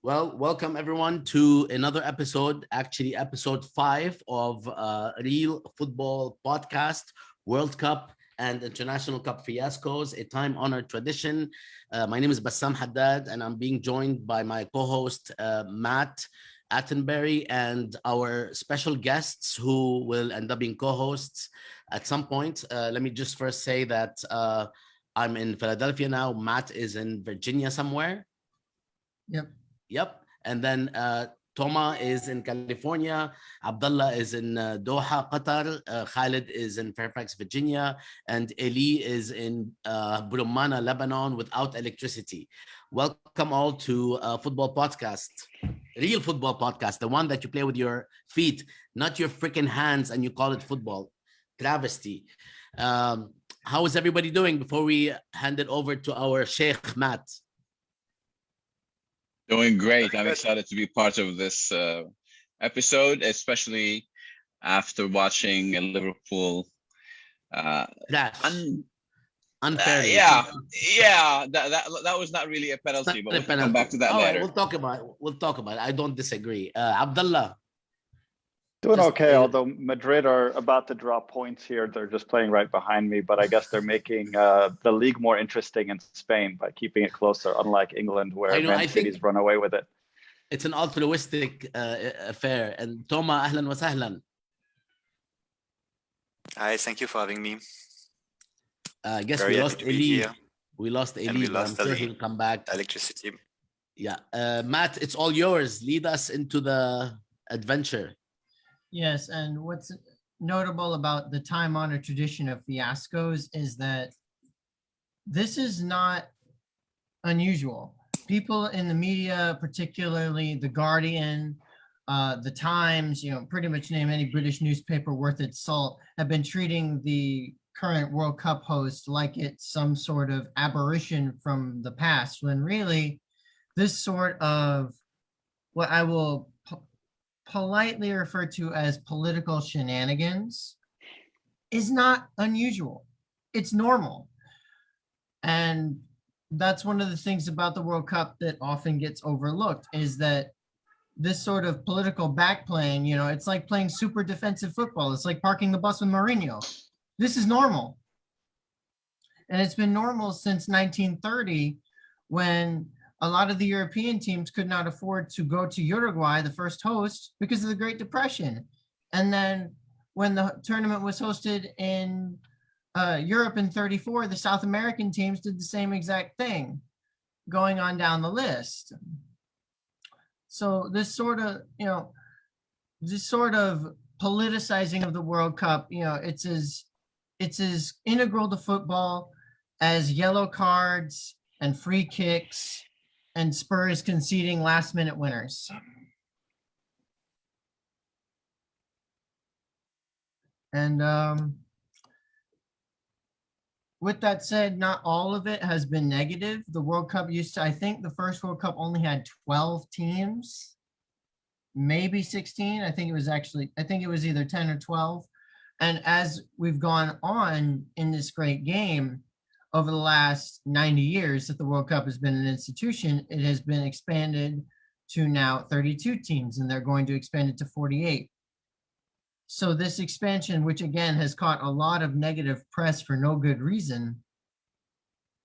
Well, welcome everyone to another episode, actually episode 5 of Real Football Podcast, World Cup and International Cup Fiascos, a time-honored tradition. My name is Bassam Haddad, and I'm being joined by my co-host, Matt Attenberry, and our special guests who will end up being co-hosts at some point. Let me just first say that I'm in Philadelphia now. Matt is in Virginia somewhere. Yep. And then Toma is in California. Abdullah is in Doha, Qatar. Khalid is in Fairfax, Virginia. And Elie is in Brumana, Lebanon, without electricity. Welcome all to Football Podcast, Real Football Podcast, the one that you play with your feet, not your freaking hands, and you call it football. Travesty. How is everybody doing before we hand it over to our Sheikh, Matt? Doing great. I'm excited to be part of this episode, especially after watching Liverpool. Unfairly. That was not really a penalty, but we'll come back to that later. Right, we'll talk about it. I don't disagree. Abdullah. Doing okay, although Madrid are about to drop points here. They're just playing right behind me, but I guess they're making the league more interesting in Spain by keeping it closer, unlike England, where Man City's run away with it. It's an altruistic affair. And Toma, ahlan wa sahlan. Hi, thank you for having me. I guess we lost Elie. We lost Elie, but I'm sure he'll come back. Electricity. Yeah. Matt, it's all yours. Lead us into the adventure. Yes, and what's notable about the time-honored tradition of fiascos is that this is not unusual. People in the media, particularly The Guardian, The Times, pretty much name any British newspaper worth its salt, have been treating the current World Cup host like it's some sort of aberration from the past, when really this sort of what I will politely referred to as political shenanigans is not unusual. It's normal. And that's one of the things about the World Cup that often gets overlooked, is that this sort of political backplaying, it's like playing super defensive football. It's like parking the bus with Mourinho. This is normal. And it's been normal since 1930, when a lot of the European teams could not afford to go to Uruguay, the first host, because of the Great Depression. And then when the tournament was hosted in Europe in 34, the South American teams did the same exact thing, going on down the list. So this sort of politicizing of the World Cup, it's as integral to football as yellow cards and free kicks and Spurs conceding last-minute winners. And with that said, not all of it has been negative. The World Cup I think the first World Cup only had 12 teams, maybe 16. I think it was either 10 or 12. And as we've gone on in this great game, over the last 90 years that the World Cup has been an institution, it has been expanded to now 32 teams, and they're going to expand it to 48. So this expansion, which again has caught a lot of negative press for no good reason,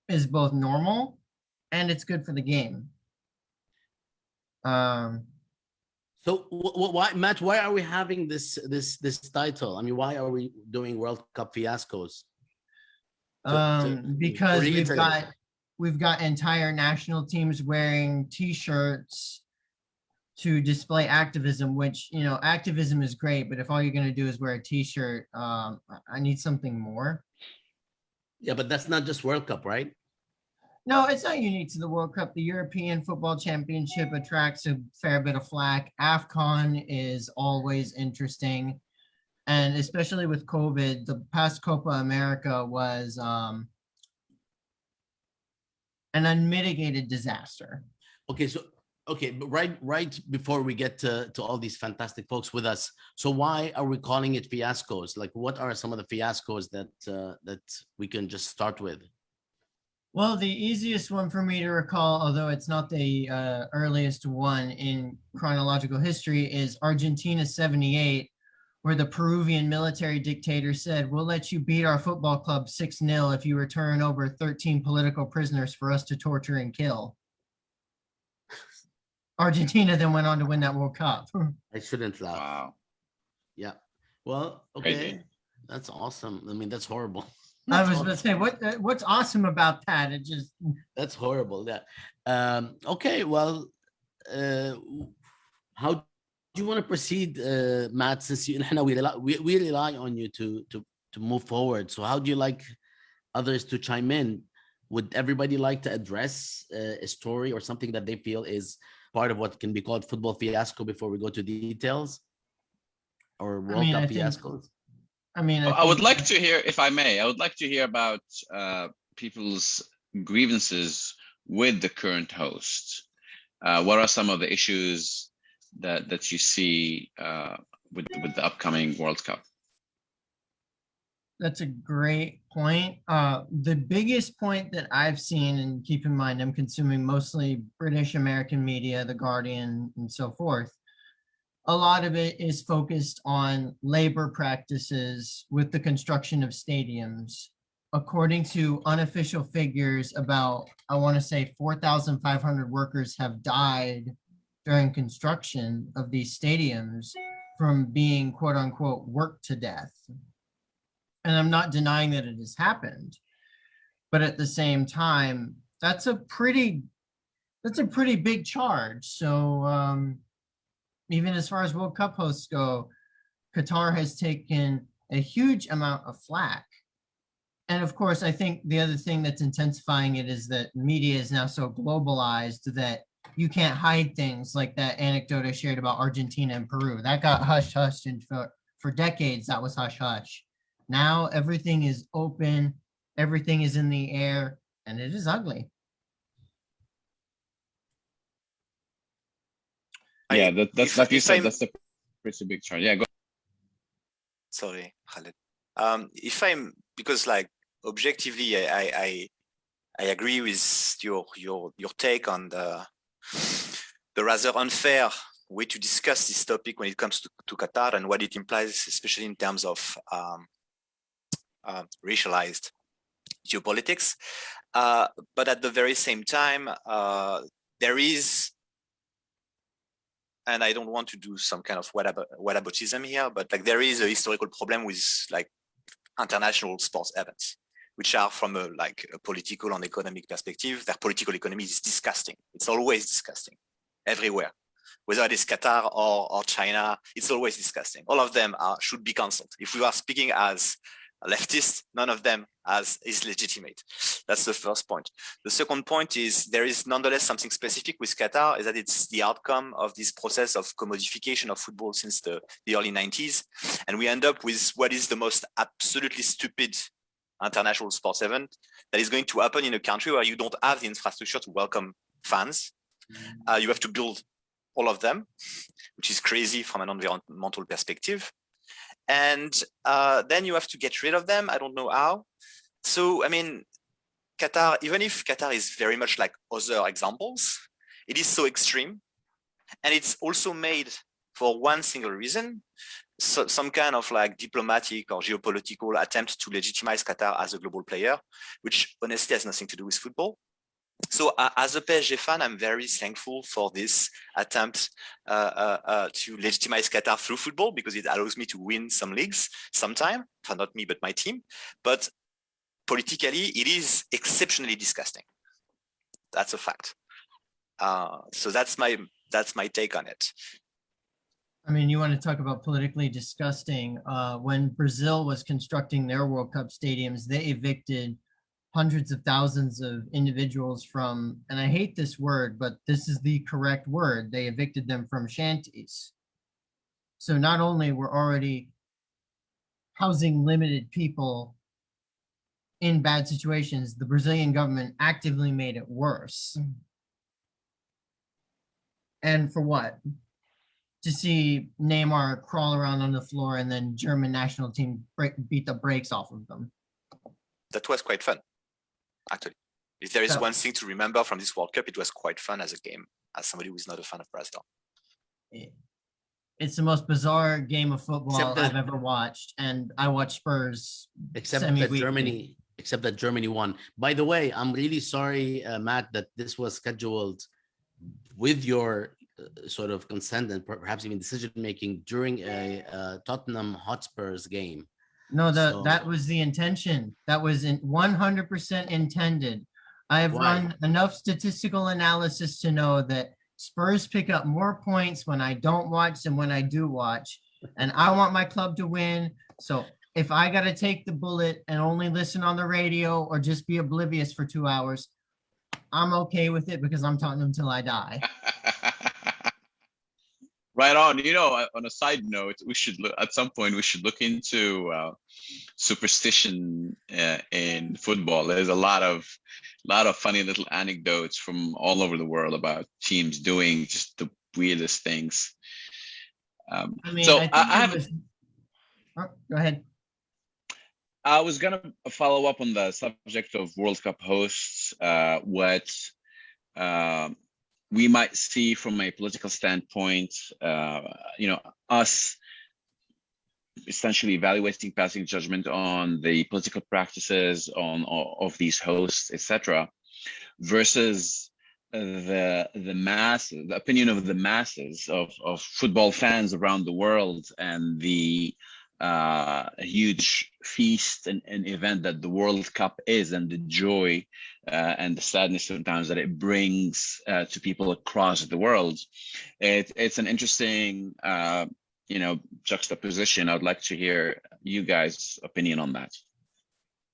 is both normal and it's good for the game. So why, Matt, why are we having this title? I mean, why are we doing World Cup fiascos? Because we've got entire national teams wearing T-shirts to display activism, which activism is great, but if all you're going to do is wear a T-shirt, I need something more. Yeah, but that's not just World Cup, right? No, it's not unique to the World Cup. The European Football Championship attracts a fair bit of flack. AFCON is always interesting. And especially with COVID, the past Copa America was an unmitigated disaster. Okay, but right before we get to all these fantastic folks with us, so why are we calling it fiascos? Like, what are some of the fiascos that we can just start with? Well, the easiest one for me to recall, although it's not the earliest one in chronological history, is Argentina 78, where the Peruvian military dictator said, "We'll let you beat our football club 6-0 if you return over 13 political prisoners for us to torture and kill." Argentina then went on to win that World Cup. I shouldn't laugh. Wow. Yeah. Well, okay. Crazy. That's awesome. I mean, that's horrible. I was going to say, what's awesome about that? It just That's horrible. Yeah. Okay. Well, how do you want to proceed, Matt? Since we rely on you to move forward. So how do you like others to chime in? Would everybody like to address a story or something that they feel is part of what can be called football fiasco before we go to details, or World Cup fiascos? I would like to hear, if I may, I would like to hear about people's grievances with the current host. What are some of the issues that you see with the upcoming World Cup? That's a great point. The biggest point that I've seen, and keep in mind, I'm consuming mostly British American media, The Guardian, and so forth. A lot of it is focused on labor practices with the construction of stadiums. According to unofficial figures, about, I want to say 4,500 workers have died during construction of these stadiums from being, quote unquote, worked to death. And I'm not denying that it has happened, but at the same time, that's a pretty big charge. So even as far as World Cup hosts go, Qatar has taken a huge amount of flack. And of course, I think the other thing that's intensifying it is that media is now so globalized that you can't hide things like that anecdote I shared about Argentina and Peru. That got hush-hushed, and for decades, that was hush-hush. Now everything is open, everything is in the air, and it is ugly. Yeah, that's like you said, that's a pretty big charge. Yeah, go. Sorry, Khalid. Because like objectively, I agree with your take on the rather unfair way to discuss this topic when it comes to Qatar and what it implies, especially in terms of racialized geopolitics. But at the very same time, there is, and I don't want to do some kind of whataboutism here, but like there is a historical problem with like international sports events, which are from a political and economic perspective. Their political economy is disgusting. It's always disgusting everywhere. Whether it is Qatar or China, it's always disgusting. All of them should be cancelled. If we are speaking as leftists, none of them is legitimate. That's the first point. The second point is there is nonetheless something specific with Qatar, is that it's the outcome of this process of commodification of football since the early 90s. And we end up with what is the most absolutely stupid international sports event that is going to happen in a country where you don't have the infrastructure to welcome fans. You have to build all of them, which is crazy from an environmental perspective. And then you have to get rid of them. I don't know how. So, I mean, Qatar, even if Qatar is very much like other examples, it is so extreme. And it's also made for one single reason, so some kind of like diplomatic or geopolitical attempt to legitimize Qatar as a global player, which honestly has nothing to do with football. So as a PSG fan, I'm very thankful for this attempt to legitimize Qatar through football, because it allows me to win some leagues sometime, not me, but my team. But politically, it is exceptionally disgusting. That's a fact. So that's my take on it. I mean, you want to talk about politically disgusting. When Brazil was constructing their World Cup stadiums, they evicted hundreds of thousands of individuals from, and I hate this word, but this is the correct word, they evicted them from shanties. So not only were already housing limited people in bad situations, the Brazilian government actively made it worse. And for what? To see Neymar crawl around on the floor and then German national team beat the brakes off of them. That was quite fun, actually. If there is So- one thing to remember from this World Cup, it was quite fun as a game, as somebody who is not a fan of Brazil. It's the most bizarre game of football Except that- I've ever watched, and I watch Spurs except that semi-weekly. Germany won. By the way, I'm really sorry, Matt, that this was scheduled with your sort of consent and perhaps even decision making during a Tottenham Hotspurs game. No, So- that was the intention. That was in 100% intended. I have Why? run enough statistical analysis to know that Spurs pick up more points when I don't watch than when I do watch. And I want my club to win. So if I got to take the bullet and only listen on the radio or just be oblivious for 2 hours, I'm okay with it because I'm Tottenham till I die. Right on. You know, on a side note, we should look at some point. We should look into superstition in football. There's a lot of funny little anecdotes from all over the world about teams doing just the weirdest things. I mean, So I think I it have. was. Oh, go ahead. I was gonna follow up on the subject of World Cup hosts. What we might see from a political standpoint, us essentially evaluating, passing judgment on the political practices of these hosts, etc., versus the opinion of the masses of football fans around the world, and the huge feast and event that the World Cup is, and the joy and the sadness sometimes that it brings to people across the world. It's an interesting juxtaposition. I'd like to hear you guys' opinion on that.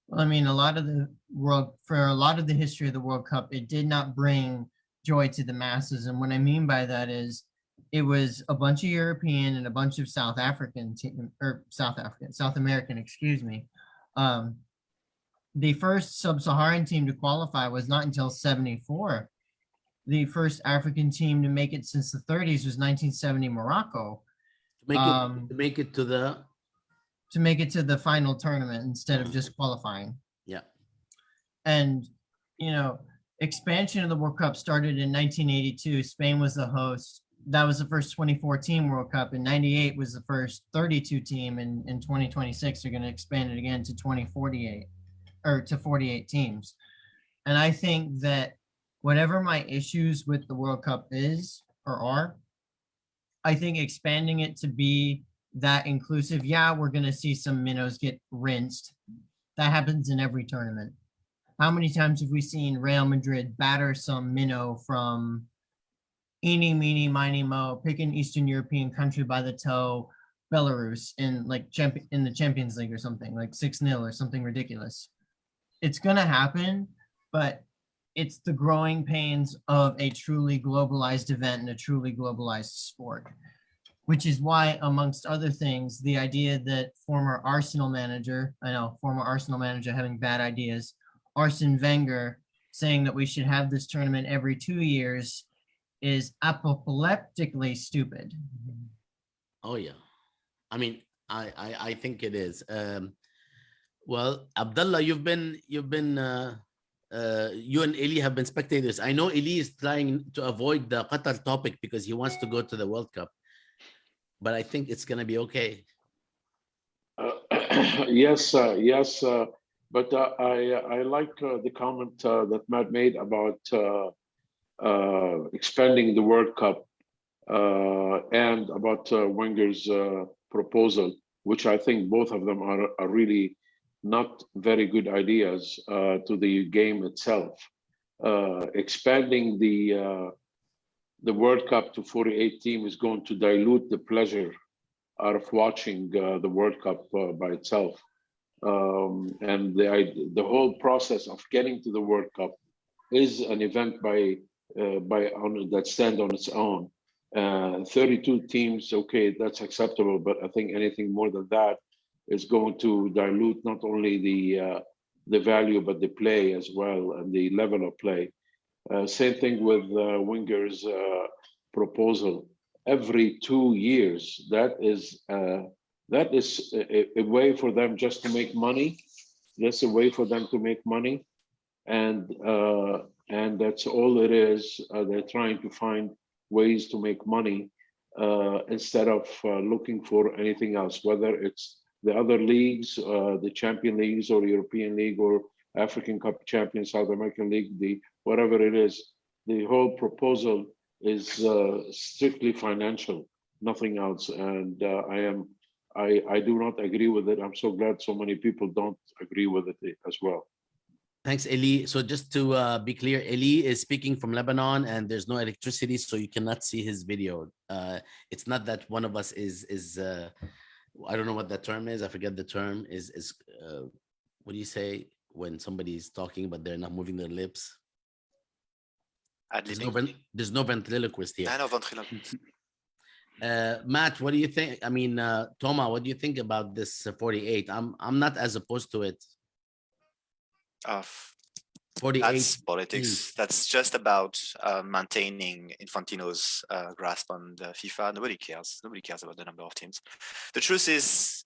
Well, I mean, for a lot of the history of the World Cup, it did not bring joy to the masses. And what I mean by that is it was a bunch of European and a bunch of South American, excuse me. The first sub-Saharan team to qualify was not until 74. The first African team to make it since the 30s was 1970 Morocco. To make it to the final tournament instead of just qualifying. Yeah. And, expansion of the World Cup started in 1982. Spain was the host. That was the first 2014 World Cup. In 98 was the first 32 team. And in 2026, they're going to expand it again to 2048 or to 48 teams. And I think that whatever my issues with the World Cup is or are, I think expanding it to be that inclusive, yeah, we're going to see some minnows get rinsed. That happens in every tournament. How many times have we seen Real Madrid batter some minnow from eeny, meeny, miny, mo, pick an Eastern European country by the toe, Belarus in in the Champions League or something, like 6-0 or something ridiculous. It's going to happen, but it's the growing pains of a truly globalized event and a truly globalized sport, which is why, amongst other things, the idea that former Arsenal manager having bad ideas, Arsene Wenger saying that we should have this tournament every 2 years is apoplectically stupid. Oh yeah, I mean, I think it is. Well, Abdullah, you and Elie have been spectators. I know Elie is trying to avoid the Qatar topic because he wants to go to the World Cup, but I think it's going to be okay. Yes. But I like the comment that Matt made about expanding the World Cup and about Wenger's proposal, which I think both of them are really not very good ideas to the game itself. Expanding the World Cup to 48 teams is going to dilute the pleasure out of watching the World Cup by itself. And the whole process of getting to the World Cup is an event that stands on its own. 32 teams, okay, that's acceptable, but I think anything more than that is going to dilute not only the value but the play as well and the level of play. Same thing with Wenger's proposal. Every 2 years, that is a way for them just to make money. That's a way for them to make money. and that's all it is. They're trying to find ways to make money instead of looking for anything else, whether it's the other leagues, the Champion Leagues or European League or African Cup Champion, South American League, whatever it is. The whole proposal is strictly financial, nothing else. And I do not agree with it. I'm so glad so many people don't agree with it as well. Thanks, Elie. So just to be clear, Elie is speaking from Lebanon and there's no electricity, so you cannot see his video. It's not that one of us is I don't know what that term is. I forget the term. What do you say when somebody's talking but they're not moving their lips? There's no ventriloquist here. No ventriloquist. Matt, what do you think? I mean, Toma, what do you think about this 48? I'm not as opposed to it. 48. That's politics. That's just about maintaining Infantino's grasp on the FIFA. Nobody cares. Nobody cares about the number of teams. The truth is,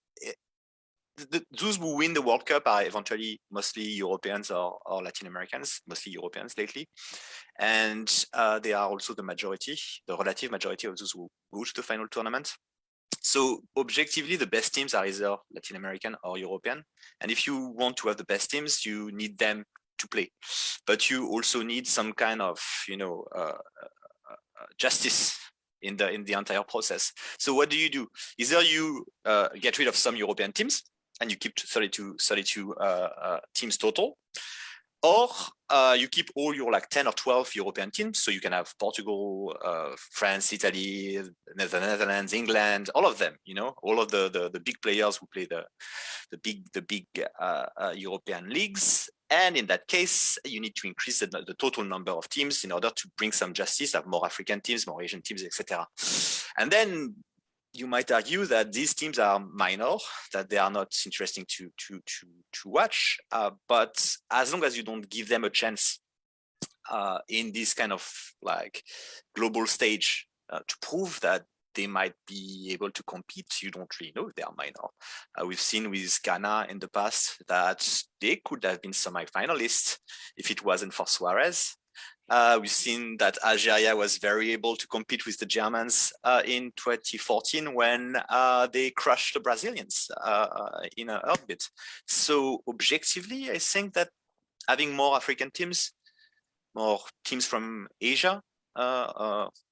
those who win the World Cup are eventually mostly Europeans or Latin Americans, mostly Europeans lately. And they are also the majority, the relative majority of those who go to the final tournament. So objectively, the best teams are either Latin American or European. And if you want to have the best teams, you need them to play. But you also need some kind of, justice in the entire process. So what do? Either you get rid of some European teams and you keep 32 teams total, or you keep all your 10 or 12 European teams, so you can have Portugal, France, Italy, the Netherlands, England, all of them. All of the big players who play the big European leagues. And in that case, you need to increase the total number of teams in order to bring some justice, have more African teams, more Asian teams, etc. And then you might argue that these teams are minor, that they are not interesting to watch. But as long as you don't give them a chance in this kind of global stage to prove that they might be able to compete, you don't really know if they are minor. We've seen with Ghana in the past that they could have been semi-finalists if it wasn't for Suarez. We've seen that Algeria was very able to compete with the Germans in 2014 when they crushed the Brazilians in a heartbeat. So objectively, I think that having more African teams, more teams from Asia,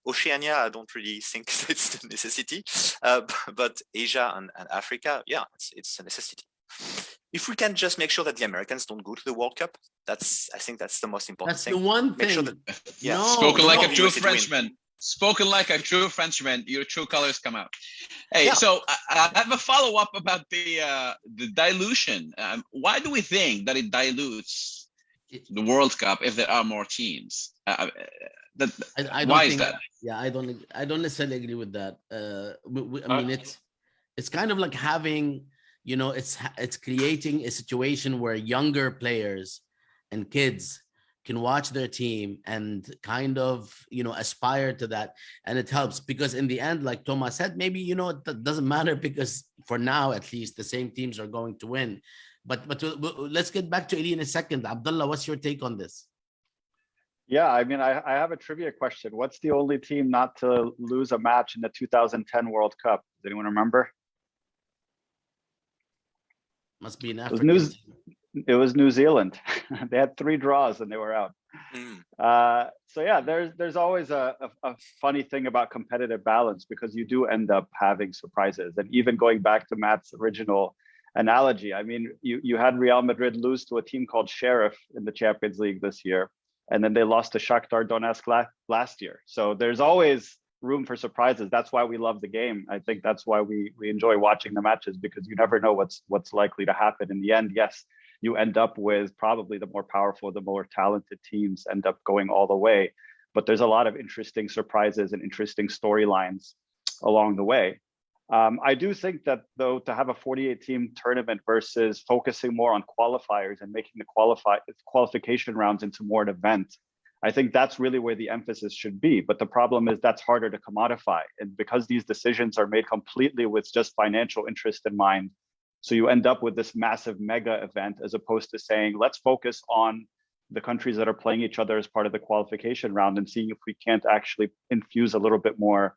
Oceania, I don't really think it's the necessity, but Asia and Africa, yeah, it's a necessity. If we can just make sure that the Americans don't go to the World Cup, I think that's the most important thing. That's the one thing. Make sure that, yeah. Spoken like a true Frenchman. Spoken like a true Frenchman. Your true colors come out. Hey, Yeah. so I have a follow-up about the dilution. Why do we think that it dilutes the World Cup if there are more teams? I don't Why think, is that? Yeah, I don't necessarily agree with that. I mean, it's kind of like having, it's creating a situation where younger players and kids can watch their team and kind of, aspire to that. And it helps because in the end, like Thomas said, maybe, it doesn't matter because for now, at least the same teams are going to win. But let's get back to Elie in a second. Abdullah, what's your take on this? Yeah, I mean, I have a trivia question. What's the only team not to lose a match in the 2010 World Cup? Does anyone remember? Must be an It African. was New Zealand. They had 3 draws and they were out. So yeah, there's always a funny thing about competitive balance because you do end up having surprises. And even going back to Matt's original analogy, I mean, you had Real Madrid lose to a team called Sheriff in the Champions League this year, and then they lost to Shakhtar Donetsk last year. So there's always room for surprises. That's why we love the game. I think that's why we enjoy watching the matches, because you never know what's likely to happen. In the end, yes, you end up with probably the more powerful, the more talented teams end up going all the way. But there's a lot of interesting surprises and interesting storylines along the way. I do think that, though, to have a 48-team tournament versus focusing more on qualifiers and making the qualification rounds into more an event, I think that's really where the emphasis should be. But the problem is that's harder to commodify. And because these decisions are made completely with just financial interest in mind, so you end up with this massive mega event as opposed to saying, let's focus on the countries that are playing each other as part of the qualification round and seeing if we can't actually infuse a little bit more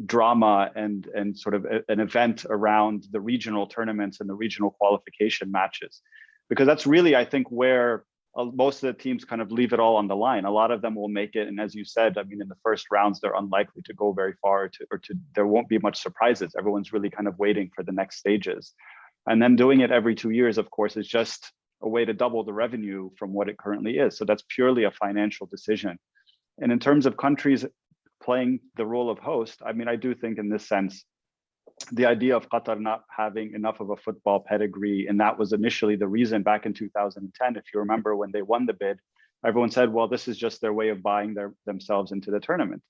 drama and sort of an event around the regional tournaments and the regional qualification matches, because that's really, I think, where most of the teams kind of leave it all on the line. A lot of them will make it, and as you said, I mean, in the first rounds, they're unlikely to go very far, or there won't be much surprises. Everyone's really kind of waiting for the next stages, and then doing it every 2 years, of course, is just a way to double the revenue from what it currently is. So that's purely a financial decision. And in terms of countries playing the role of host, I mean, I do think in this sense, the idea of Qatar not having enough of a football pedigree, and that was initially the reason back in 2010, if you remember, when they won the bid, everyone said, well, this is just their way of buying themselves into the tournament.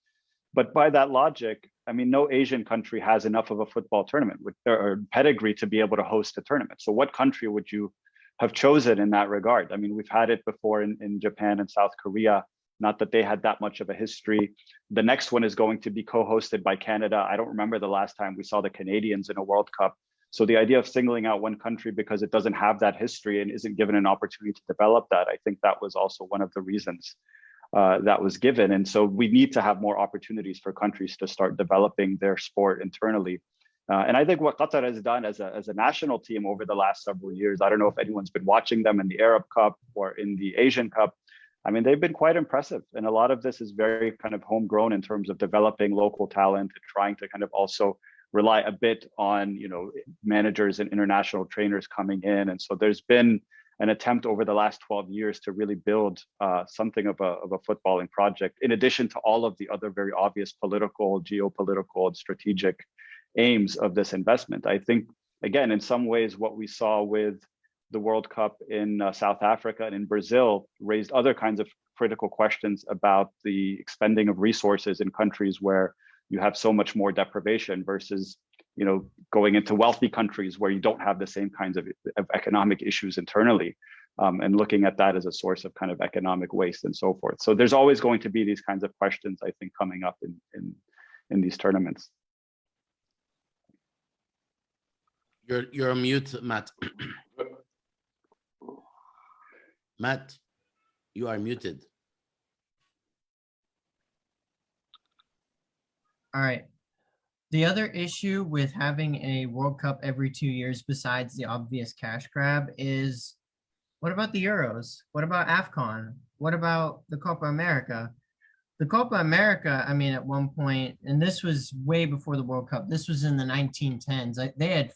But by that logic, I mean, no Asian country has enough of a football tournament or pedigree to be able to host a tournament. So what country would you have chosen in that regard? I mean, we've had it before in Japan and South Korea, not that they had that much of a history. The next one is going to be co-hosted by Canada. I don't remember the last time we saw the Canadians in a World Cup. So the idea of singling out one country because it doesn't have that history and isn't given an opportunity to develop that, I think that was also one of the reasons that was given. And so we need to have more opportunities for countries to start developing their sport internally. And I think what Qatar has done as a national team over the last several years, I don't know if anyone's been watching them in the Arab Cup or in the Asian Cup. I mean, they've been quite impressive. And a lot of this is very kind of homegrown in terms of developing local talent and trying to kind of also rely a bit on, you know, managers and international trainers coming in. And so there's been an attempt over the last 12 years to really build something of a footballing project, in addition to all of the other very obvious political, geopolitical, and strategic aims of this investment. I think, again, in some ways, what we saw with the World Cup in South Africa and in Brazil raised other kinds of critical questions about the expending of resources in countries where you have so much more deprivation versus, you know, going into wealthy countries where you don't have the same kinds of economic issues internally, and looking at that as a source of kind of economic waste and so forth. So there's always going to be these kinds of questions, I think, coming up in these tournaments. You're on mute, Matt. Matt, you are muted. All right. The other issue with having a World Cup every 2 years, besides the obvious cash grab, is what about the Euros? What about AFCON? What about the Copa America? The Copa America, I mean, at one point, and this was way before the World Cup, this was in the 1910s. They had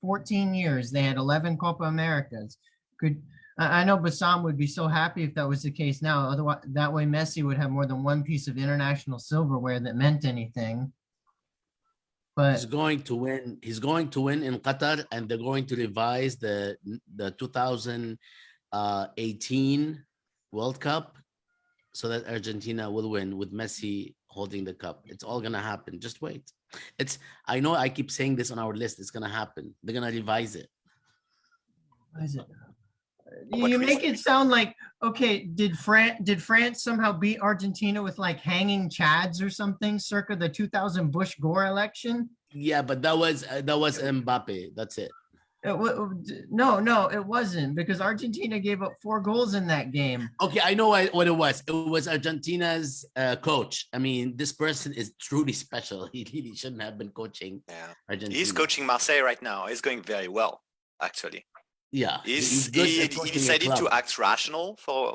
14 years. They had 11 Copa Americas. I know Bassam would be so happy if that was the case now. Otherwise, that way Messi would have more than one piece of international silverware that meant anything. But He's going to win. He's going to win in Qatar, and they're going to revise the 2018 World Cup so that Argentina will win with Messi holding the cup. It's all gonna happen. Just wait. I know I keep saying this on our list. It's gonna happen. They're gonna revise it. what is it? You make it sound like, okay, did France somehow beat Argentina with like hanging chads or something circa the 2000 Bush Gore election? Yeah, but that was Mbappe. That's it. No, it wasn't, because Argentina gave up 4 goals in that game. Okay, I know what it was. It was Argentina's coach. I mean, this person is truly special. He really shouldn't have been coaching Argentina. He's coaching Marseille right now. He's going very well, actually. Yeah, He decided to act rational for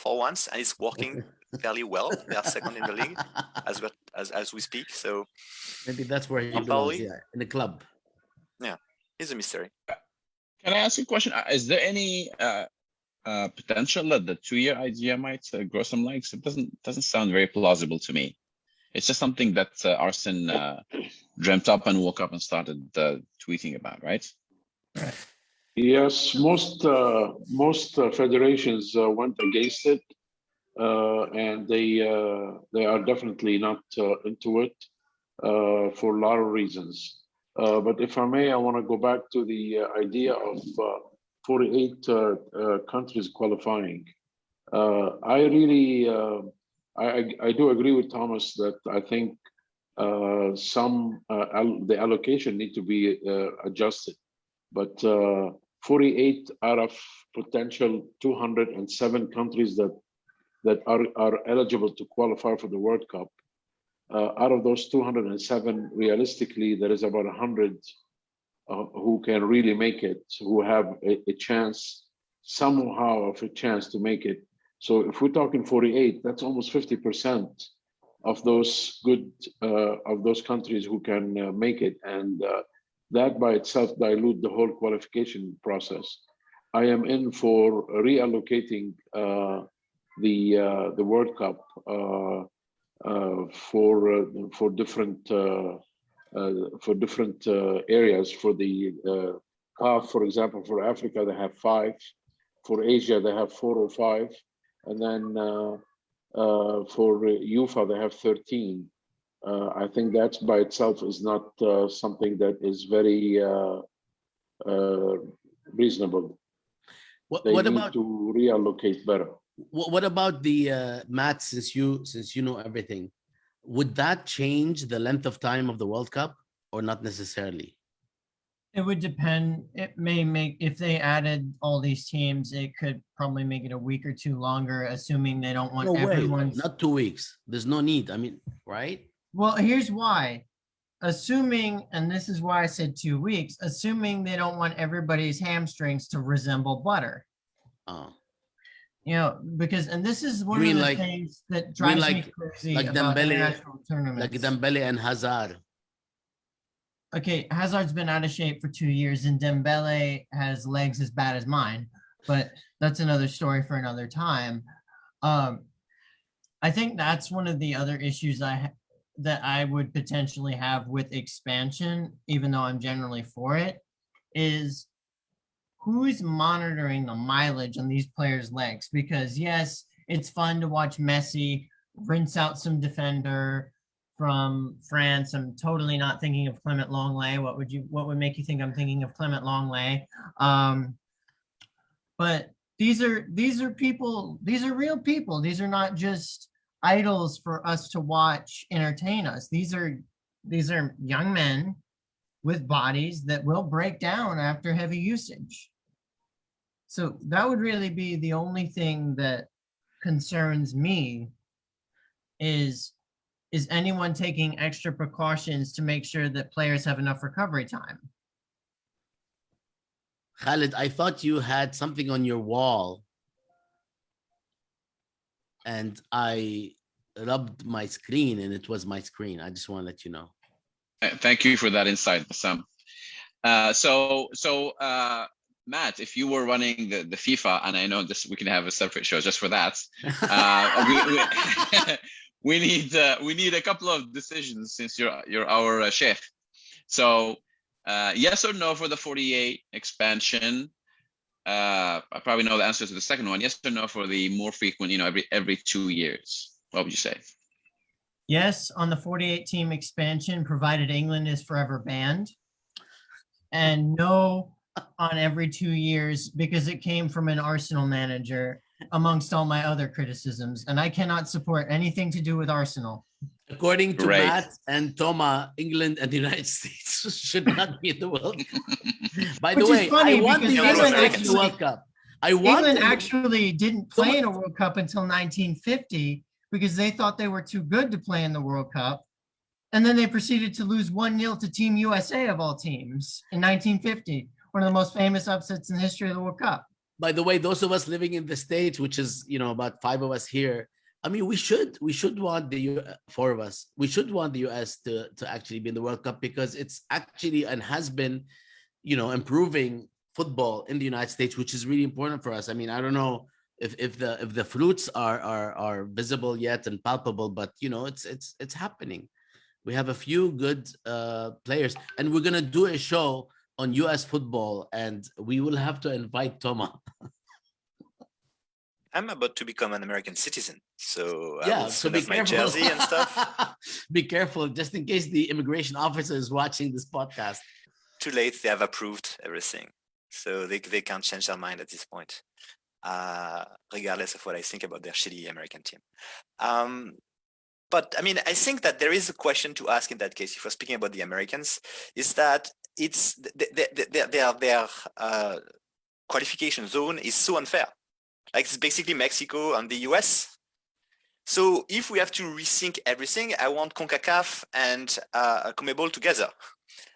once, and it's working fairly well. They are second in the league as we speak. So maybe that's where he belongs, in the club. Yeah, he's a mystery. Can I ask you a question? Is there any potential that the 2-year idea might grow some legs? It doesn't sound very plausible to me. It's just something that Arsene dreamt up and woke up and started tweeting about, right? Right. Yes, most federations went against it, and they are definitely not into it for a lot of reasons. But if I may, I want to go back to the idea of 48 countries qualifying. I really, I do agree with Thomas that I think the allocation need to be adjusted. But 48 out of potential 207 countries that are eligible to qualify for the World Cup. Out of those 207, realistically, there is about 100 who can really make it, who have a chance, somehow of a chance to make it. So if we're talking 48, that's almost 50% of those of those countries who can make it, and that by itself dilute the whole qualification process. I am in for reallocating the World Cup for different areas. For the CAF, for example, for Africa they have 5, for Asia they have 4 or 5, and then for UEFA they have 13. I think that by itself is not something that is very reasonable. They What need about to reallocate better. what about the Matt? Since you know everything, would that change the length of time of the World Cup or not necessarily? It would depend. It may make, if they added all these teams, it could probably make it a week or 2 longer, assuming they don't want No way, everyone's. not 2 weeks. There's no need. I mean, right? Well, here's why. Assuming, and this is why I said 2 weeks, assuming they don't want everybody's hamstrings to resemble butter. Oh, You know, because, and this is one of mean the like- things that drives me like- crazy like about Dembele- international tournaments. like Dembele and Hazard. Okay, Hazard's been out of shape for 2 years, and Dembele has legs as bad as mine, but that's another story for another time. I think that's one of the other issues that I would potentially have with expansion, even though I'm generally for it, is who's monitoring the mileage on these players' legs? Because yes, it's fun to watch Messi rinse out some defender from France. I'm totally not thinking of Clement Longley. What would make you think I'm thinking of Clement Longley? But these are people, these are real people. These are not just idols for us to watch entertain us. These are young men with bodies that will break down after heavy usage. So that would really be the only thing that concerns me, is anyone taking extra precautions to make sure that players have enough recovery time? Khalid, I thought you had something on your wall and I rubbed my screen and it was my screen. I just want to let you know. Thank you for that insight, Bassam. So Matt, if you were running the FIFA, and I know this, we can have a separate show just for that. We need a couple of decisions since you're our chef. So yes or no for the 48 expansion? I probably know the answer to the second one. Yes or no for the more frequent, every 2 years? What would you say? Yes, on the 48 team expansion, provided England is forever banned. And no on every 2 years, because it came from an Arsenal manager, amongst all my other criticisms. And I cannot support anything to do with Arsenal. According to Right. Matt and Toma, England and the United States should not be in the World Cup. By the Which is way, funny I want the because England England in the actually- World Cup. I want England them- actually didn't play in a World Cup until 1950 because they thought they were too good to play in the World Cup. And then they proceeded to lose 1-0 to Team USA of all teams in 1950, one of the most famous upsets in the history of the World Cup. By the way, those of us living in the States, which is, about 5 of us here, I mean, we should want the 4 of us. We should want the US to actually be in the World Cup because it's actually and has been, improving football in the United States, which is really important for us. I mean, I don't know if the fruits are visible yet and palpable, but it's happening. We have a few good players, and we're gonna do a show on US football, and we will have to invite Toma. I'm about to become an American citizen, so I Yeah, will so soon be have my careful. jersey and stuff. Be careful, just in case the immigration officer is watching this podcast. Too late, they have approved everything, so they can't change their mind at this point, regardless of what I think about their shitty American team. But I mean, I think that there is a question to ask in that case, if we're speaking about the Americans, is that it's their qualification zone is so unfair. Like it's basically Mexico and the US. So if we have to rethink everything, I want CONCACAF and CONMEBOL together.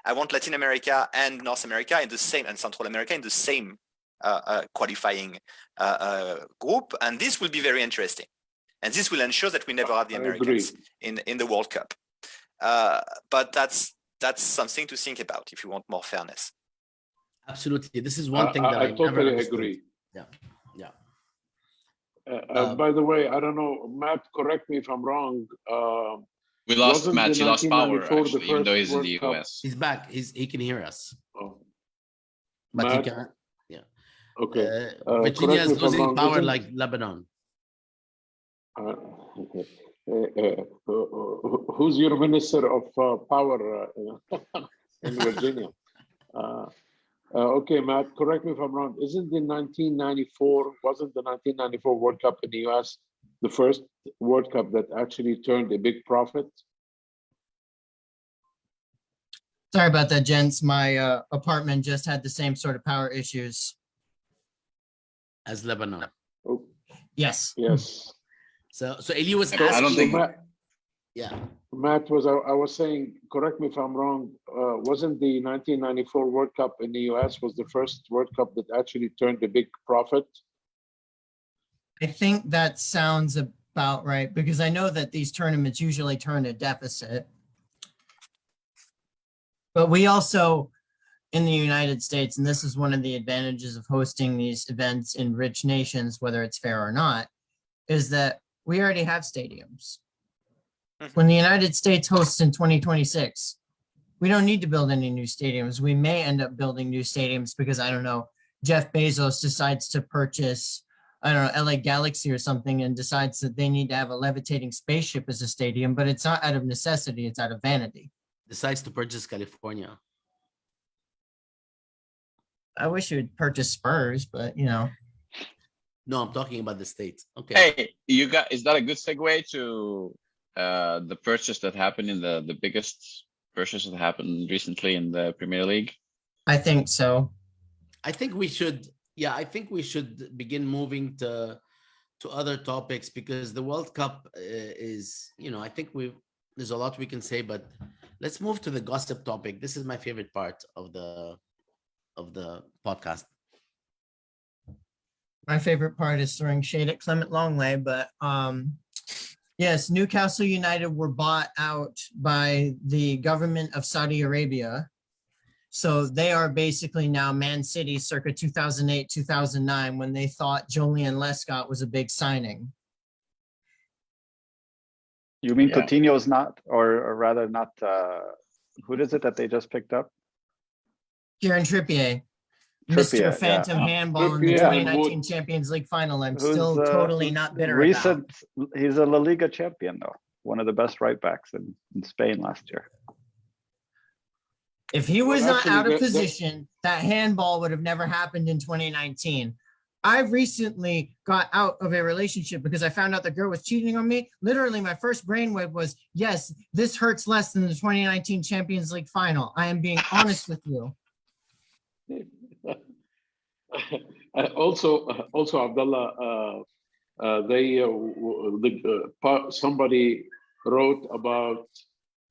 I want Latin America and North America in the same, and Central America in the same qualifying group. And this will be very interesting. And this will ensure that we never have the Americans in the World Cup. But that's something to think about if you want more fairness. Absolutely. This is one thing that I totally agree. Yeah. By the way, I don't know, Matt, correct me if I'm wrong. We lost Matt. He lost power, actually, even though he's in the US. He's back. He can hear us. Oh. But Matt, he can't. Yeah. Okay. Virginia is losing power like Lebanon. Who's your minister of power in Virginia? Okay, Matt, correct me if I'm wrong. Wasn't the 1994 World Cup in the US the first World Cup that actually turned a big profit? Sorry about that, gents. My apartment just had the same sort of power issues. As Lebanon. Oh, yes. Yes. So Elie was I don't think. Matt, I was saying, correct me if I'm wrong, wasn't the 1994 World Cup in the US was the first World Cup that actually turned a big profit? I think that sounds about right, because I know that these tournaments usually turn a deficit. But we also, in the United States, and this is one of the advantages of hosting these events in rich nations, whether it's fair or not, is that we already have stadiums. When the United States hosts in 2026, we don't need to build any new stadiums. We may end up building new stadiums because, I don't know, Jeff Bezos decides to purchase, I don't know, LA Galaxy or something, and decides that they need to have a levitating spaceship as a stadium, but it's not out of necessity, it's out of vanity. Decides to purchase California. I wish you would purchase Spurs, but you know. No, I'm talking about the States. Okay. Hey, is that a good segue to the purchase that happened in the biggest purchase that happened recently in the Premier League? I think so. I think we should begin moving to other topics, because the World Cup is, I think there's a lot we can say, but let's move to the gossip topic. This is my favorite part of the podcast. My favorite part is throwing shade at Clement Longley, but yes, Newcastle United were bought out by the government of Saudi Arabia. So they are basically now Man City circa 2008, 2009, when they thought Julian Lescott was a big signing. You mean Coutinho's not, or rather not, who is it that they just picked up? Kieran Trippier. Mr. Phantom Handball in the 2019 Champions League final. I'm still totally not bitter about. He's a La Liga champion, though. One of the best right backs in Spain last year. If he was not out of position, that handball would have never happened in 2019. I recently got out of a relationship because I found out the girl was cheating on me. Literally, my first brainwave was, yes, this hurts less than the 2019 Champions League final. I am being honest with you. Also, Abdullah, somebody wrote about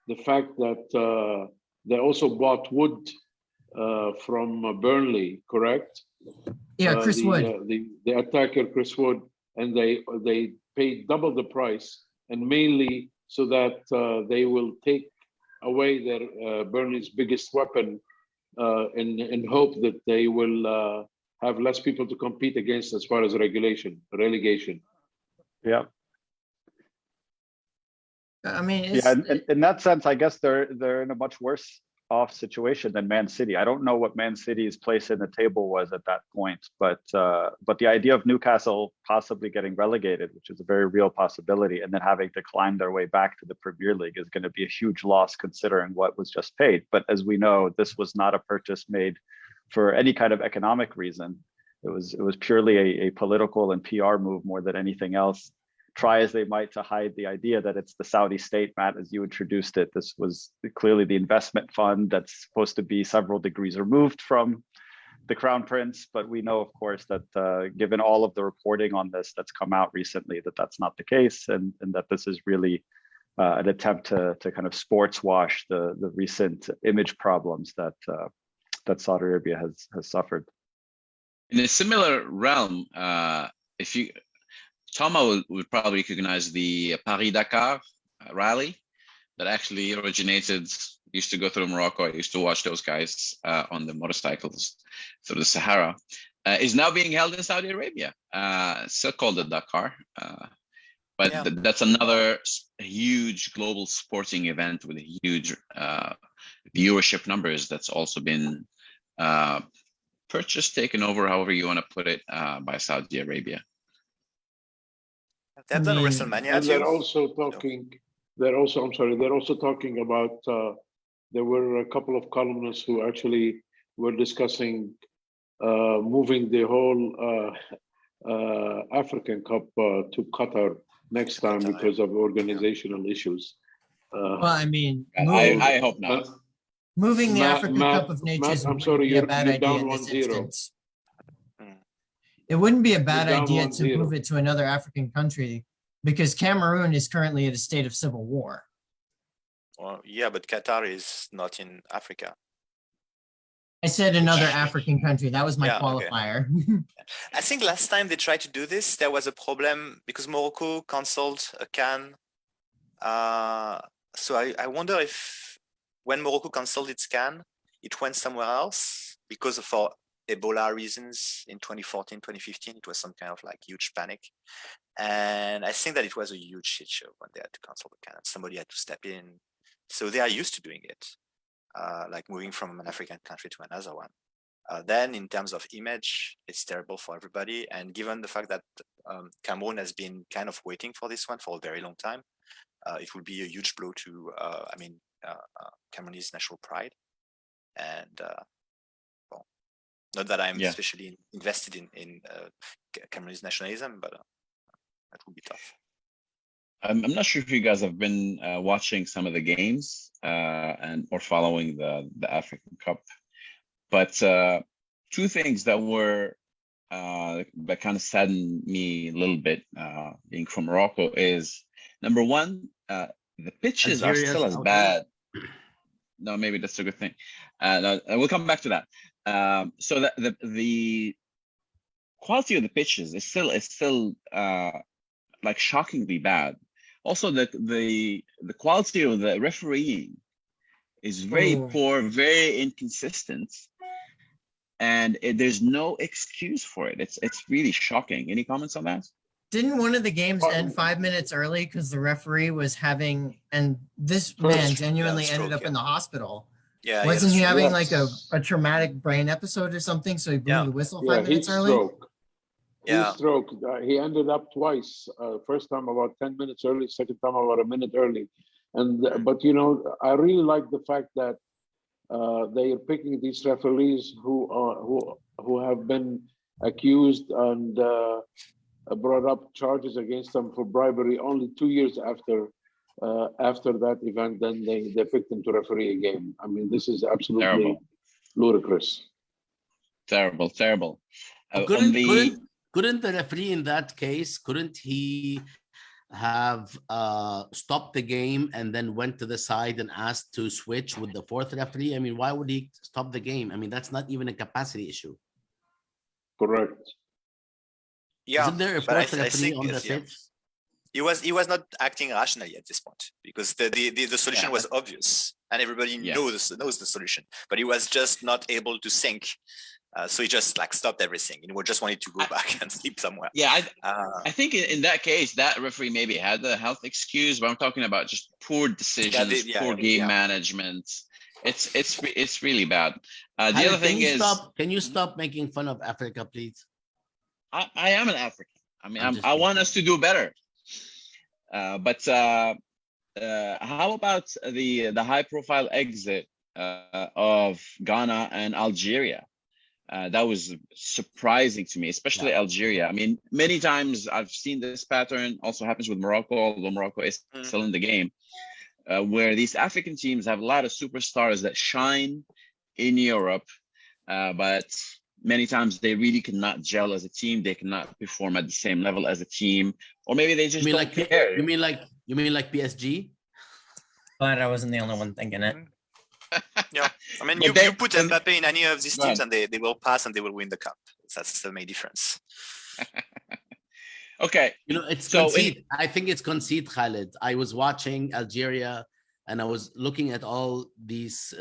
the fact that they also bought Wood from Burnley, correct? Yeah, Chris Wood. The attacker, Chris Wood, and they paid double the price, and mainly so that they will take away their Burnley's biggest weapon, in hope that they will have less people to compete against as far as relegation. Yeah. I mean, in that sense, I guess they're in a much worse off situation than Man City. I don't know what Man City's place in the table was at that point, but the idea of Newcastle possibly getting relegated, which is a very real possibility, and then having to climb their way back to the Premier League is going to be a huge loss considering what was just paid. But as we know, this was not a purchase made for any kind of economic reason. It was purely a political and PR move more than anything else. Try as they might to hide the idea that it's the Saudi state, Matt, as you introduced it. This was clearly the investment fund that's supposed to be several degrees removed from the Crown Prince, but we know, of course, that given all of the reporting on this that's come out recently, that that's not the case, and that this is really an attempt to kind of sports wash the recent image problems that that Saudi Arabia has suffered. In a similar realm, if you, Thomas would probably recognize the Paris-Dakar rally that actually originated, used to go through Morocco. I used to watch those guys on the motorcycles through the Sahara. Is now being held in Saudi Arabia. Still called the Dakar. But Yeah. that's another huge global sporting event with huge viewership numbers that's also been purchased, taken over, however you want to put it, by Saudi Arabia. They've done I mean, WrestleMania And too. they're also talking. They're also. I'm sorry. They're also talking about. There were a couple of columnists who actually were discussing moving the whole African Cup to Qatar next time Qatar, because of organizational issues. well, I mean, I hope not. moving the Matt- African Matt- Cup of Nations Matt, I'm wouldn't sorry, be a you're bad idea down in this 1-0. instance. It wouldn't be a bad down idea to 1-0. move it to another African country because Cameroon is currently at a state of civil war. Well, yeah, but Qatar is not in Africa. I said another African country. That was my Yeah, okay. qualifier. I think last time they tried to do this, there was a problem because Morocco cancelled a CAN. So I wonder if when Morocco cancelled its CAN, it went somewhere else because of for Ebola reasons in 2014, 2015. It was some kind of like huge panic. And I think that it was a huge shit show when they had to cancel the CAN. Somebody had to step in. So they are used to doing it, like moving from an African country to another one. Then in terms of image, it's terrible for everybody. And given the fact that Cameroon has been kind of waiting for this one for a very long time, it will be a huge blow to, Cameroonese national pride. And well, not that I'm especially invested in Cameroonese nationalism, but that would be tough. I'm not sure if you guys have been watching some of the games or following the African Cup, but two things that were that kind of saddened me a little bit, being from Morocco, is number one, the pitches are still as bad. No, maybe that's a good thing. No, we'll come back to that. So that the quality of the pitches is still like shockingly bad. Also, the quality of the refereeing is very poor, very inconsistent, and there's no excuse for it. It's really shocking. Any comments on that? Didn't one of the games end 5 minutes early because the referee was having, and this man genuinely ended up in the hospital. Yeah, wasn't he having like a traumatic brain episode or something? So he blew the whistle 5 minutes early. He stroked. He ended up twice. First time about 10 minutes early, second time about a minute early. And but you know, I really like the fact that they are picking these referees who have been accused and brought up charges against them for bribery only 2 years after that event. Then they picked them to referee a game. I mean, this is absolutely ludicrous. Terrible. Couldn't the referee in that case, couldn't he have stopped the game and then went to the side and asked to switch with the fourth referee? I mean, why would he stop the game? I mean, that's not even a capacity issue. Correct. Yeah, Isn't there a fourth referee on the pitch? He was not acting rationally at this point because the solution was obvious and everybody knows the solution, but he was just not able to think. So he just like stopped everything. He just wanted to go back and sleep somewhere. Yeah, I think in that case, that referee maybe had the health excuse, but I'm talking about just poor decisions, poor game management. It's really bad. The other thing is, can you stop making fun of Africa, please? I am an African. I mean, I want us to do better. But how about the high-profile exit of Ghana and Algeria? That was surprising to me, especially Algeria. I mean, many times I've seen this pattern. Also happens with Morocco, although Morocco is still in the game, where these African teams have a lot of superstars that shine in Europe, but many times they really cannot gel as a team. They cannot perform at the same level as a team, or maybe they just don't care. You mean like PSG? Glad I wasn't the only one thinking it. Yeah, I mean, But you they- put Mbappe in any of these Go teams, ahead. and they will pass and they will win the cup. That's the main difference. Okay, You know, it's So conceit. I think it's conceit, Khalid. I was watching Algeria and I was looking at all these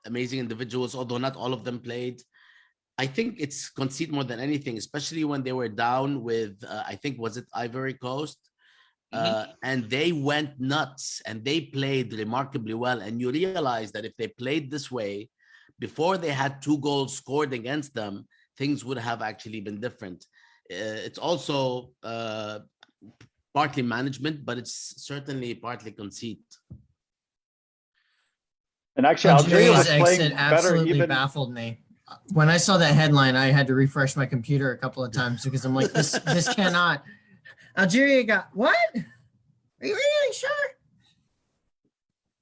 amazing individuals, although not all of them played. I think it's conceit more than anything, especially when they were down with, I think, was it Ivory Coast? And they went nuts and they played remarkably well. And you realize that if they played this way, before they had 2 goals scored against them, things would have actually been different. It's also partly management, but it's certainly partly conceit. And actually, Algeria was Algeria's playing exit better absolutely even. baffled me. When I saw that headline, I had to refresh my computer a couple of times because I'm like, this cannot. Algeria got what? Are you really sure?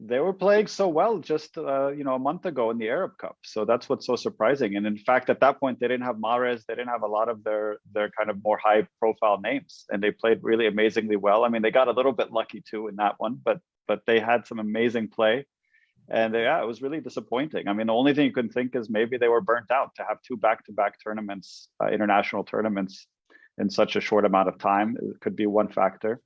They were playing so well just a month ago in the Arab Cup. So that's what's so surprising. And in fact, at that point, they didn't have Mahrez. They didn't have a lot of their kind of more high profile names, and they played really amazingly well. I mean, they got a little bit lucky too in that one, but they had some amazing play. And it was really disappointing. I mean, the only thing you can think is maybe they were burnt out to have 2 back-to-back tournaments, international tournaments, in such a short amount of time. It could be one factor.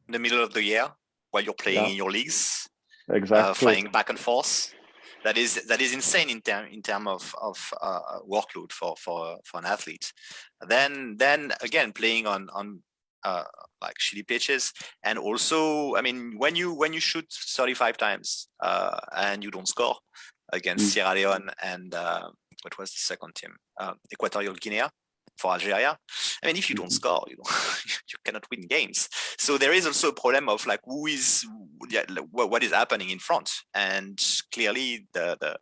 In the middle of the year, while you're playing in your leagues, Exactly. flying back and forth, that is insane in term of workload for an athlete. Then again, playing on like shitty pitches, and also, I mean, when you shoot 35 times and you don't score against Sierra Leone and what was the second team, Equatorial Guinea for Algeria. I mean, if you don't score, you cannot win games. So there is also a problem of like what is happening in front, and clearly the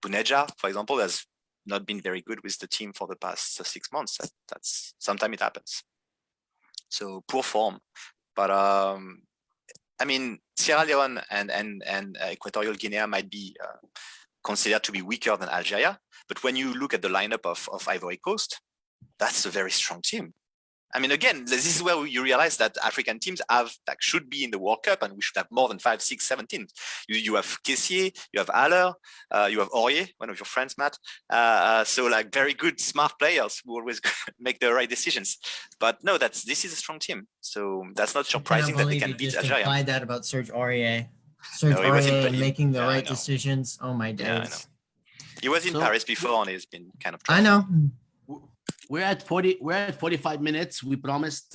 Buneja, for example, has not been very good with the team for the past 6 months. That's sometimes it happens. So poor form, but I mean, Sierra Leone and Equatorial Guinea might be considered to be weaker than Algeria, but when you look at the lineup of Ivory Coast, that's a very strong team. I mean, again, this is where you realize that African teams should be in the World Cup, and we should have more than 5, 6, 7 teams. You have Kessié, you have Haller, you have Aurier, one of your friends, Matt. So like very good, smart players who always make the right decisions. But no, this is a strong team. So that's not surprising that they can beat Algeria. Implied that about Serge Aurier. Serge No, he was Aurier in- making the yeah, I right know. decisions. Oh my Yeah, I know. days. He was in So- Paris before, and he's been kind of. I know. We're at 45 minutes. We promised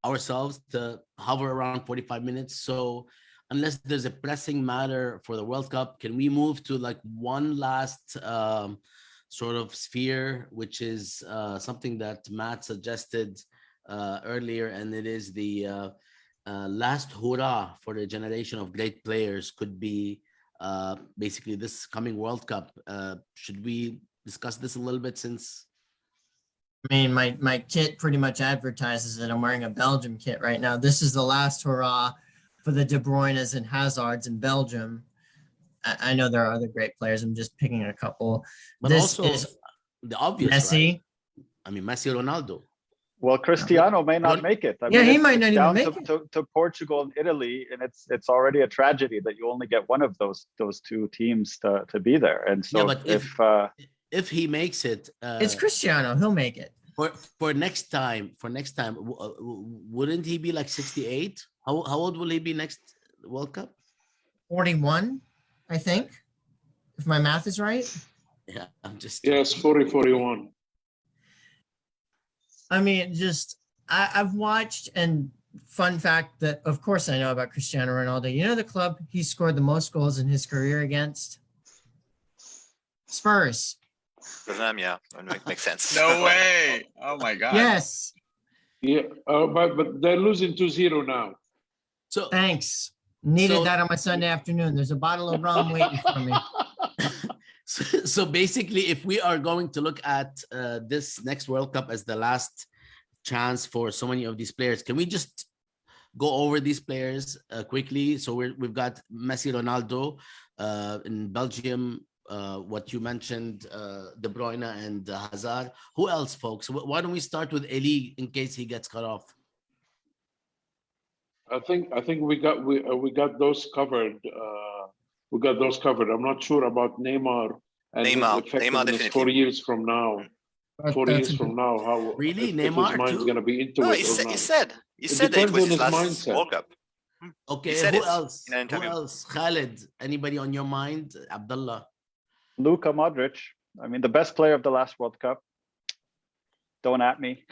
ourselves to hover around 45 minutes. So unless there's a pressing matter for the World Cup, can we move to like one last sort of sphere, which is something that Matt suggested earlier, and it is the last hurrah for the generation of great players could be basically this coming World Cup. Should we discuss this a little bit, since I mean, my kit pretty much advertises that I'm wearing a Belgium kit right now. This is the last hurrah for the De Bruynes and Hazards in Belgium. I know there are other great players. I'm just picking a couple. but This also is the obvious, Messi. right? I mean, Messi, Ronaldo. Well, Cristiano may not make it. I Yeah, mean, he it's- might it's not even down make to Portugal and Italy, and it's already a tragedy that you only get one of those 2 teams to be there. And so Yeah, but if he makes it, It's Cristiano. He'll make it. for next time, wouldn't he be like 68? How old will he be next World Cup? 41, I think, if my math is right. Yeah, I'm just Yes, 41. I mean, just I've watched, and fun fact that of course I know about Cristiano Ronaldo. You know the club he scored the most goals in his career against? Spurs. For them, yeah, it makes sense. No way! Oh my God! Yes. Yeah, but they're losing 2-0 now. so Thanks. Needed So- that on my Sunday afternoon. There's a bottle of rum waiting for me. so basically, if we are going to look at this next World Cup as the last chance for so many of these players, can we just go over these players quickly? So we've got Messi, Ronaldo in Belgium. what you mentioned, De Bruyne and Hazard. Who else, folks? Why don't we start with Elie in case he gets cut off? I think we got those covered. We got those covered. I'm not sure about Neymar and his effectiveness definitely. 4 years from now. 4 years from now, how Really? if Neymar his mind's too? going to be into No, it he or not. said that it depends was on his his last mindset. World Cup. Okay, said who it else? in an Who interview. else? Khalid, anybody on your mind? Abdullah. Luka Modric. I mean, the best player of the last World Cup. Don't at me.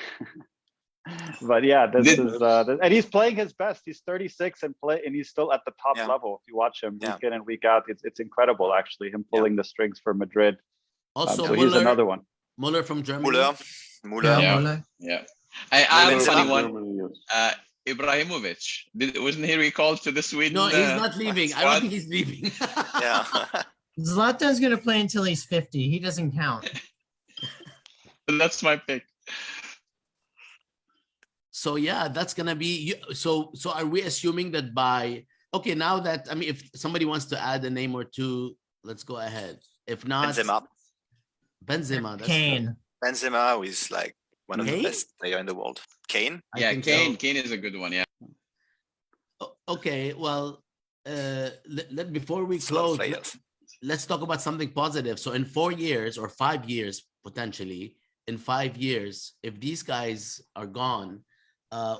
But yeah, this is and he's playing his best. He's 36 and he's still at the top level. If you watch him week in and week out, it's incredible actually. Him pulling the strings for Madrid. Also, so he's another one. Muller from Germany. Muller. Yeah. I have a funny one. Germany, yes. Ibrahimovic. Wasn't he recalled to the Sweden? No, he's not leaving. I don't think he's leaving. Yeah. Zlatan's going to play until he's 50. He doesn't count. That's my pick. So yeah, that's gonna be so are we assuming that now that, I mean, if somebody wants to add a name or two, let's go ahead. If not, Benzema, that's Kane. Benzema is like one of the best players in the world. Kane? Yeah, Kane. So. Kane is a good one, yeah. Okay, well, before we close, let's talk about something positive. So in 4 years or 5 years, potentially, in 5 years, if these guys are gone,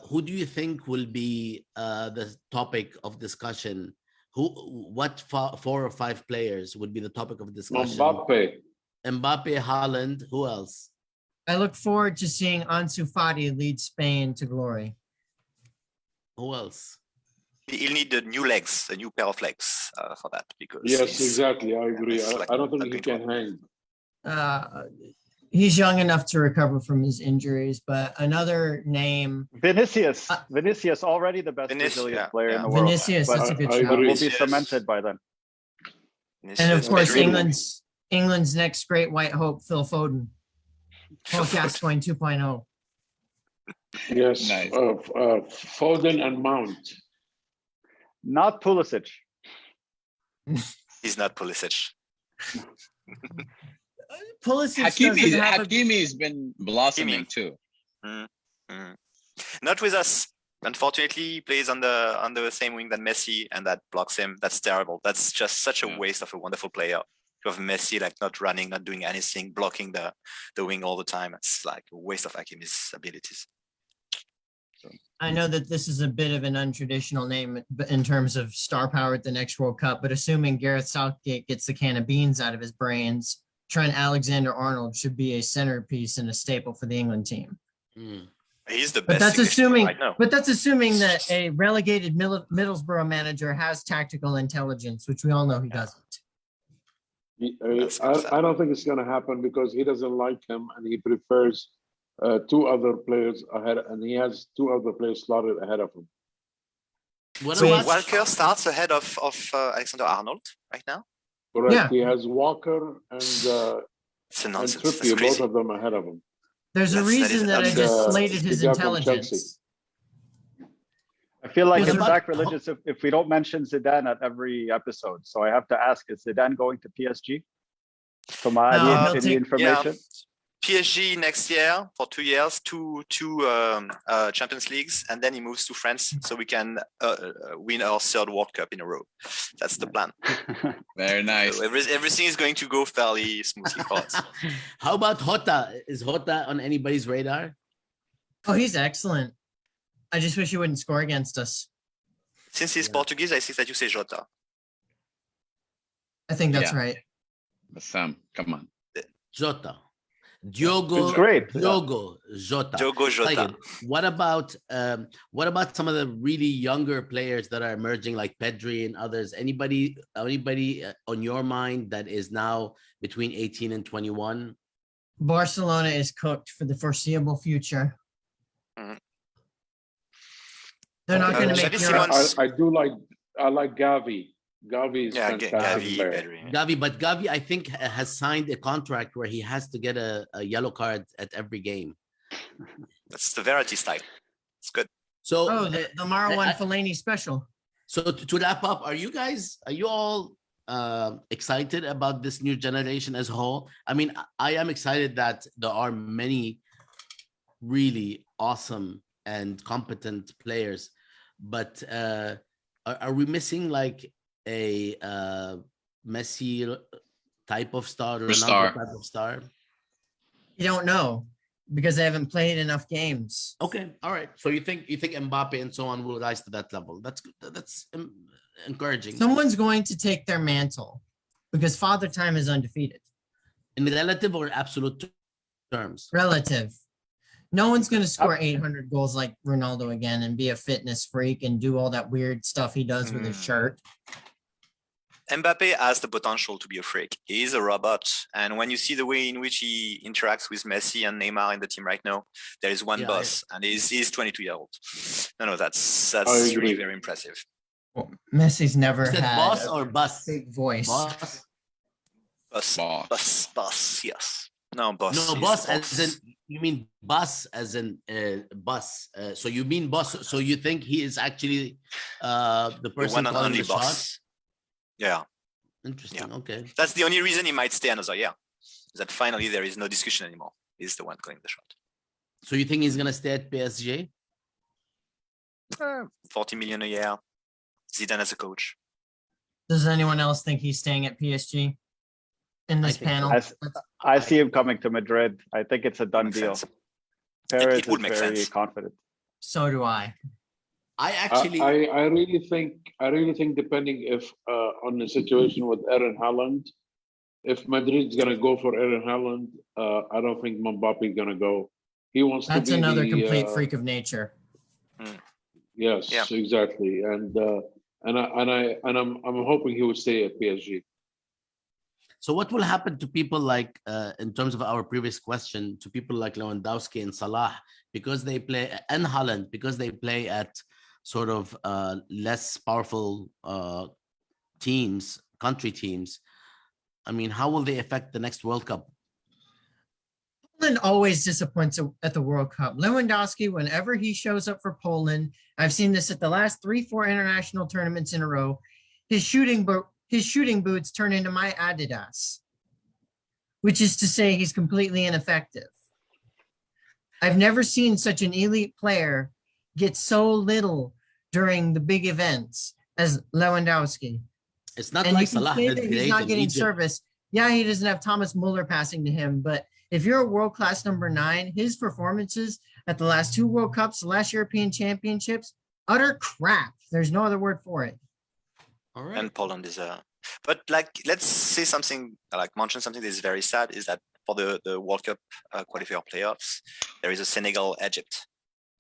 who do you think will be the topic of discussion? What 4 or 5 players would be the topic of discussion? Mbappe, Haaland, who else? I look forward to seeing Ansu Fati lead Spain to glory. Who else? He'll need a new legs, a new pair of legs for that. Because yes, exactly. I agree. I don't think he can hang. He's young enough to recover from his injuries, but another name. Vinicius. Vinicius, already the best Brazilian player in the world. Vinicius, that's a good shot. Will be cemented by then. And of course, England's next great white hope, Phil Foden. Paul Gascoigne 2.0. Yes, nice. Foden and Mount. Not Pulisic. He's not Pulisic. Hakimi's been blossoming too. Not with us. Unfortunately, he plays on the same wing than Messi, and that blocks him. That's terrible. That's just such a waste of a wonderful player. To have Messi like not running, not doing anything, blocking the wing all the time. It's like a waste of Hakimi's abilities. I know that this is a bit of an untraditional name in terms of star power at the next World Cup, but assuming Gareth Southgate gets the can of beans out of his brains, Trent Alexander-Arnold should be a centerpiece and a staple for the England team. He's the best. But that's assuming that a relegated Middlesbrough manager has tactical intelligence, which we all know he doesn't. I don't think it's going to happen because he doesn't like him and he prefers 2 other players ahead, and he has 2 other players slotted ahead of him. Walker starts ahead of Alexander-Arnold right now? Correct. Yeah. He has Walker and Trippier, both of them ahead of him. There's a reason that I just slated his intelligence. I feel like it's sacrilegious if we don't mention Zidane at every episode. So I have to ask, is Zidane going to PSG? Any information? Yeah. PSG next year for 2 years, two Champions Leagues, and then he moves to France so we can win our 3rd World Cup in a row. That's the plan. Very nice. So everything is going to go fairly smoothly for us. How about Jota? Is Jota on anybody's radar? Oh, he's excellent. I just wish he wouldn't score against us. Since he's Portuguese, I think that you say Jota. I think that's right. Bassam, come on. Jota. Diogo Jota. What about some of the really younger players that are emerging, like Pedri and others? Anybody on your mind that is now between 18 and 21? Barcelona is cooked for the foreseeable future. They're not going to make Europe. I like Gavi. Gavi is fantastic. Gavi, I think, has signed a contract where he has to get a yellow card at every game. That's the Verity style. It's good. So the Marwan Fellaini special. So to wrap up, are you all excited about this new generation as a whole. I mean, I am excited that there are many really awesome and competent players, but are we missing like a Messi type of star or Star. Ronaldo type of star? You don't know because they haven't played enough games. Okay, all right. So you think Mbappe and so on will rise to that level? That's good. That's encouraging. Someone's going to take their mantle because Father Time is undefeated. In relative or absolute terms? Relative. No one's going to score 800 goals like Ronaldo again and be a fitness freak and do all that weird stuff he does with his shirt. Mbappe has the potential to be a freak. He is a robot. And when you see the way in which he interacts with Messi and Neymar in the team right now, there is one boss, and he's 22-year-old. No, that's really very impressive. Well, Messi's never had boss or bus? Big voice. Boss, yes. No, boss. No, boss as in, you mean bus as in bus. So you mean boss. So you think he is actually the person the one and only boss. Shots? Yeah. Interesting. Yeah. Okay. That's the only reason he might stay another year. Is that finally there is no discussion anymore. He's the one calling the shot. So you think he's gonna stay at PSG? 40 million a year. Zidane as a coach. Does anyone else think he's staying at PSG in this panel? I see him coming to Madrid. I think it's a done deal. Perez it would is make very sense. confident. So do I. I really think depending if on the situation with Aaron Haaland, if Madrid's gonna go for Aaron Haaland, I don't think Mbappe is gonna go. He wants That's to be another complete freak of nature. Yes, exactly, and I'm hoping he will stay at PSG. So what will happen to people like, in terms of our previous question, to people like Lewandowski and Salah, because they play, and Haaland, because they play at sort of less powerful teams, country teams? I mean, how will they affect the next World Cup? Poland always disappoints at the World Cup. Lewandowski, whenever he shows up for Poland, I've seen this at the last 3-4 international tournaments in a row, his shooting boots turn into my Adidas, which is to say he's completely ineffective. I've never seen such an elite player get so little during the big events as Lewandowski. It's not like Salah. He's not getting service. Yeah, he doesn't have Thomas Muller passing to him, but if you're a world-class number 9, his performances at the last 2 World Cups, the last European Championships, utter crap. There's no other word for it. All right. And Poland is but like, let's say something, like mention something that is very sad, is that for the World Cup qualifier playoffs, there is a Senegal-Egypt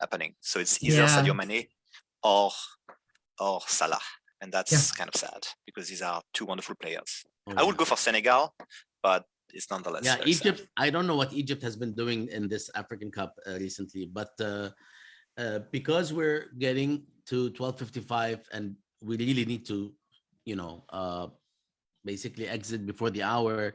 happening. So it's either Sadio Mane or Salah. And that's kind of sad because these are 2 wonderful players. I would go for Senegal, but it's nonetheless. Yeah, Egypt. Sad. I don't know what Egypt has been doing in this African Cup recently, but because we're getting to 12:55 and we really need to, basically exit before the hour.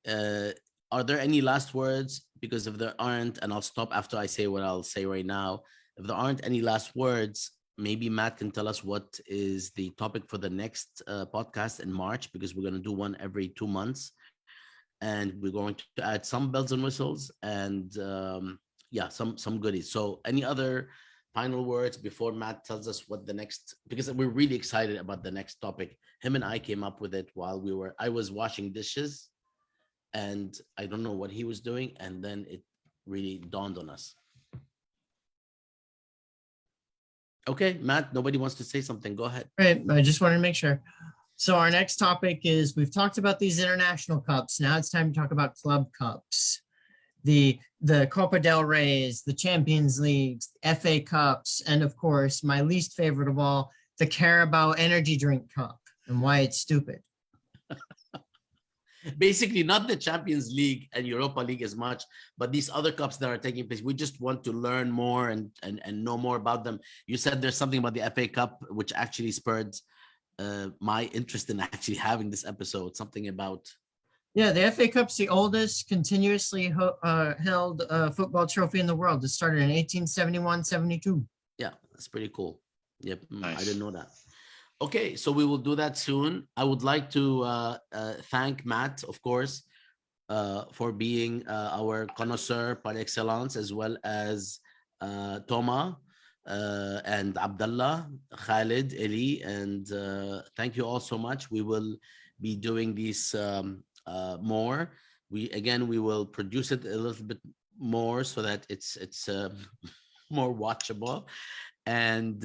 Are there any last words? Because if there aren't, and I'll stop after I say what I'll say right now. If there aren't any last words, maybe Matt can tell us what is the topic for the next podcast in March, because we're going to do one every 2 months. And we're going to add some bells and whistles and some goodies. So any other final words before Matt tells us what the next, because we're really excited about the next topic. Him and I came up with it while I was washing dishes and I don't know what he was doing. And then it really dawned on us. Okay, Matt, nobody wants to say something. Go ahead. Right. I just wanted to make sure. So our next topic is, we've talked about these international cups. Now it's time to talk about club cups. The Copa del Reys, the Champions Leagues, FA Cups, and of course, my least favorite of all, the Carabao Energy Drink Cup, and why it's stupid. Basically, not the Champions League and Europa League as much, but these other cups that are taking place. We just want to learn more and know more about them. You said there's something about the FA Cup, which actually spurred my interest in actually having this episode. Something about... Yeah, the FA Cup's the oldest continuously held football trophy in the world. It started in 1871-72. Yeah, that's pretty cool. Yep, nice. I didn't know that. Okay, so we will do that soon. I would like to thank Matt, of course, for being our connoisseur par excellence, as well as Toma and Abdullah, Khalid, Elie, and thank you all so much. We will be doing these more. We will produce it a little bit more so that it's more watchable, and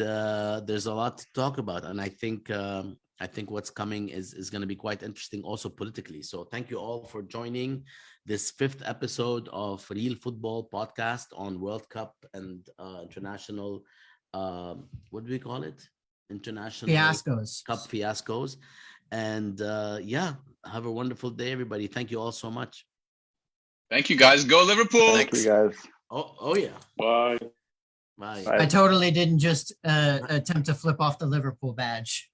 there's a lot to talk about, and I think what's coming is going to be quite interesting also politically. So thank you all for joining this 5th episode of Real Football Podcast on World Cup and international what do we call it, international Fiascos. Cup fiascos. And yeah, have a wonderful day, everybody. Thank you all so much. Thank you, guys. Go Liverpool. Thank you, guys. Oh yeah. Bye. Bye. Bye. I totally didn't just attempt to flip off the Liverpool badge.